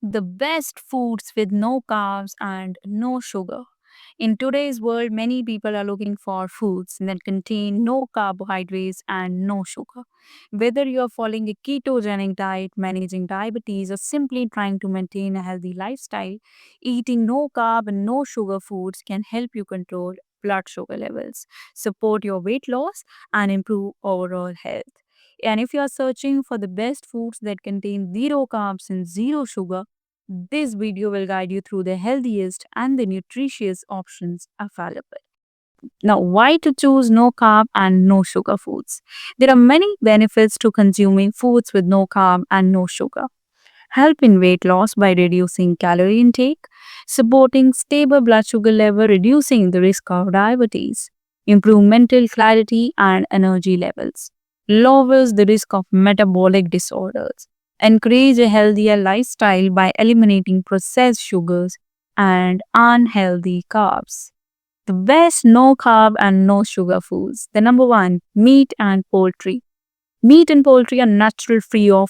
The best foods with no carbs and no sugar. In today's world, many people are looking for foods that contain no carbohydrates and no sugar. Whether you're following a ketogenic diet, managing diabetes, or simply trying to maintain a healthy lifestyle, eating no carb and no sugar foods can help you control blood sugar levels, support your weight loss, and improve overall health. And if you are searching for the best foods that contain zero carbs and zero sugar, this video will guide you through the healthiest and the nutritious options available. Now, why to choose no carb and no sugar foods? There are many benefits to consuming foods with no carb and no sugar. Help in weight loss by reducing calorie intake, supporting stable blood sugar level, reducing the risk of diabetes, improve mental clarity and energy levels, lowers the risk of metabolic disorders, encourage a healthier lifestyle by eliminating processed sugars and unhealthy carbs. The best no carb and no sugar foods. The number one, meat and poultry. Meat and poultry are natural, free of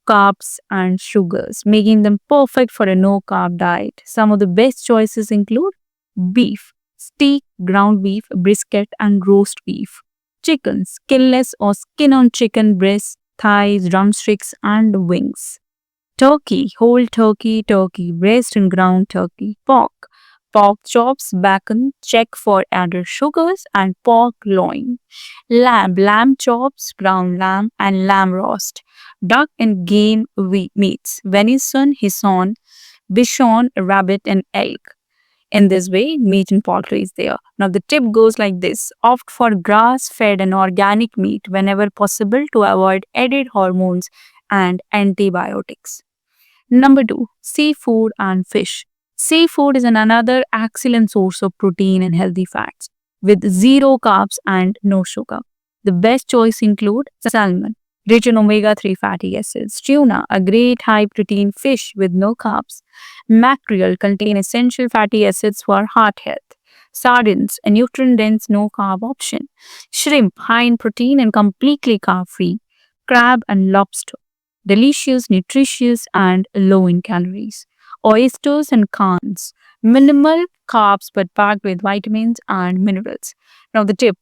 carbs and sugars, making them perfect for a no carb diet. Some of the best choices include beef, steak, ground beef, brisket, and roast beef. Chicken, skinless or skin on chicken breasts, thighs, drumsticks, and wings. Turkey, whole turkey, turkey breast, and ground turkey. Pork chops, bacon, check for added sugars, and pork loin. Lamb chops, ground lamb, and lamb roast. Duck and game meats, venison, bison, bichon, rabbit, and elk. In this way, meat and poultry is there. Now, the tip goes like this: opt for grass fed and organic meat whenever possible to avoid added hormones and antibiotics. Number two, seafood and fish. Seafood is another excellent source of protein and healthy fats with zero carbs and no sugar. The best choice include salmon, rich in omega-3 fatty acids; tuna, a great high protein fish with no carbs; mackerel contain essential fatty acids for heart health; sardines, a nutrient-dense no carb option; shrimp, high in protein and completely carb-free; crab and lobster, delicious, nutritious, and low in calories; oysters and prawns, minimal carbs but packed with vitamins and minerals. Now, the tip: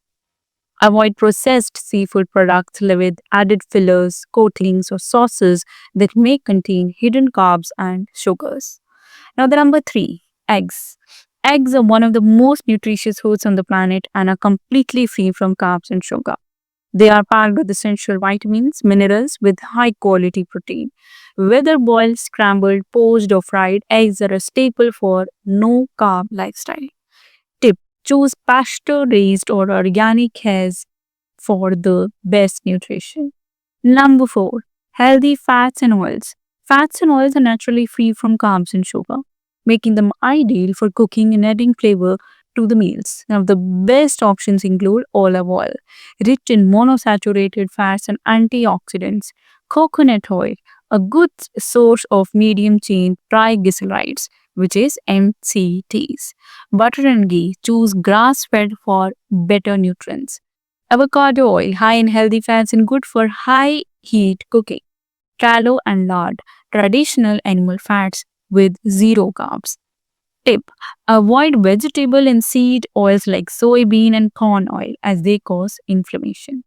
avoid processed seafood products with added fillers, coatings, or sauces that may contain hidden carbs and sugars. Now, the number three, eggs. Eggs are one of the most nutritious foods on the planet and are completely free from carbs and sugar. They are packed with essential vitamins, minerals with high quality protein. Whether boiled, scrambled, poached, or fried, eggs are a staple for no carb lifestyle. Tip: choose pasture raised or organic eggs for the best nutrition. Number four, healthy fats and oils. Fats and oils are naturally free from carbs and sugar, making them ideal for cooking and adding flavor to the meals. Now, the best options include olive oil, rich in monosaturated fats and antioxidants; coconut oil, a good source of medium chain triglycerides, which is MCTs; butter and ghee, choose grass fed for better nutrients; avocado oil, high in healthy fats and good for high heat cooking; tallow and lard, traditional animal fats with zero carbs. Tip: avoid vegetable and seed oils like soybean and corn oil as they cause inflammation.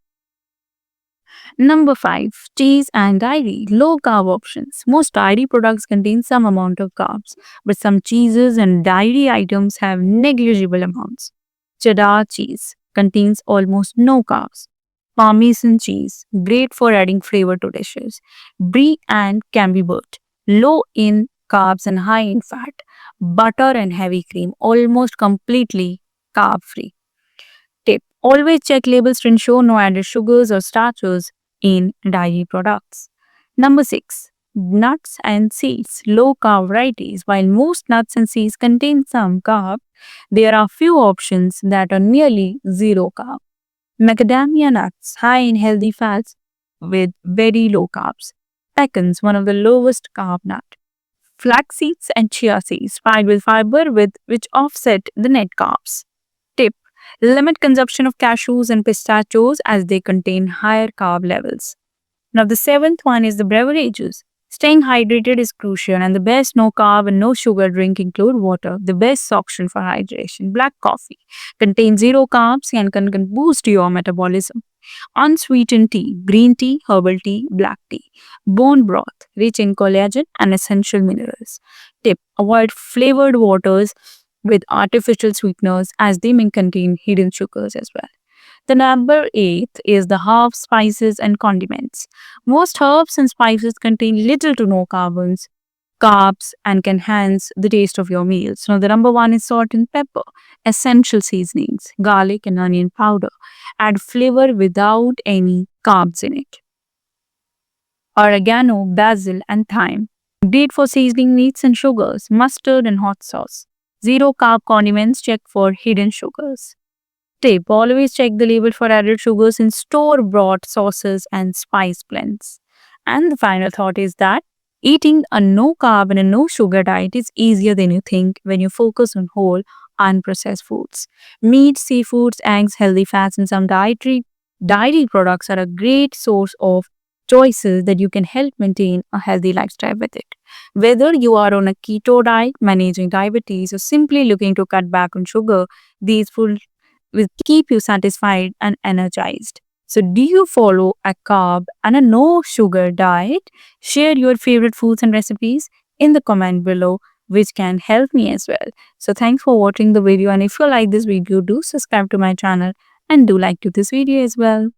Number five, cheese and dairy, low carb options. Most dairy products contain some amount of carbs, but some cheeses and dairy items have negligible amounts. Cheddar cheese contains almost no carbs. Parmesan cheese, great for adding flavor to dishes. Brie and Camembert, low in carbs and high in fat. Butter and heavy cream, almost completely carb free. Tip: always check labels to ensure no added sugars or starches in dairy products. Number six, nuts and seeds, low carb varieties. While most nuts and seeds contain some carb, there are few options that are nearly zero carb. Macadamia nuts, high in healthy fats with very low carbs. Pecans, one of the lowest carb nut. Flax seeds and chia seeds, packed with fiber which offset the net carbs. Tip: limit consumption of cashews and pistachios as they contain higher carb levels. Now, the seventh one is the beverages. Staying hydrated is crucial, and the best no carb and no sugar drink include water, the best option for hydration. Black coffee contains zero carbs and can boost your metabolism. Unsweetened tea, green tea, herbal tea, black tea. Bone broth, rich in collagen and essential minerals. Tip: avoid flavored waters with artificial sweeteners as they may contain hidden sugars as well. The number eight is the herbs, spices, and condiments. Most herbs and spices contain little to no carbs, and can enhance the taste of your meals. Now, the number one is salt and pepper, essential seasonings, garlic and onion powder. Add flavor without any carbs in it. Oregano, basil, and thyme. Great for seasoning meats and sugars, mustard and hot sauce. Zero carb condiments, check for hidden sugars. Tip: always check the label for added sugars in store bought sauces and spice blends. And the final thought is that eating a no carb and a no sugar diet is easier than you think when you focus on whole, unprocessed foods. Meat, seafoods, eggs, healthy fats, and some dairy products are a great source of choices that you can help maintain a healthy lifestyle with it. Whether you are on a keto diet, managing diabetes, or simply looking to cut back on sugar, these foods will keep you satisfied and energized. So, do you follow a carb and a no sugar diet? Share your favorite foods and recipes in the comment below, which can help me as well. So, thanks for watching the video. And if you like this video, do subscribe to my channel and do like to this video as well.